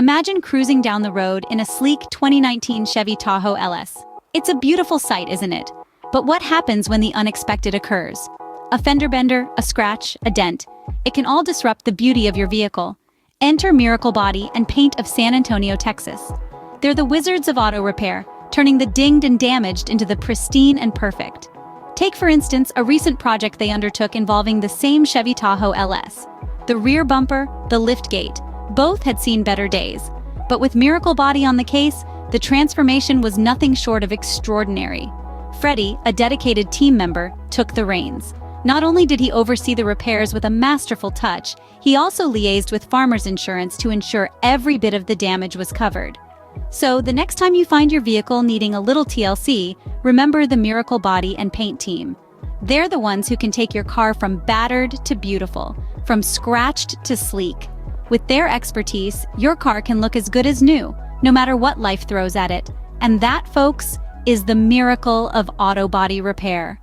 Imagine cruising down the road in a sleek 2019 Chevy Tahoe LS. It's a beautiful sight, isn't it? But what happens when the unexpected occurs? A fender bender, a scratch, a dent. It can all disrupt the beauty of your vehicle. Enter Miracle Body and Paint of San Antonio, Texas. They're the wizards of auto repair, turning the dinged and damaged into the pristine and perfect. Take, for instance, a recent project they undertook involving the same Chevy Tahoe LS. The rear bumper, the liftgate, both had seen better days. But with Miracle Body on the case, the transformation was nothing short of extraordinary. Freddy, a dedicated team member, took the reins. Not only did he oversee the repairs with a masterful touch, he also liaised with Farmers Insurance to ensure every bit of the damage was covered. So, the next time you find your vehicle needing a little TLC, remember the Miracle Body and Paint team. They're the ones who can take your car from battered to beautiful, from scratched to sleek. With their expertise, your car can look as good as new, no matter what life throws at it. And that, folks, is the miracle of auto body repair.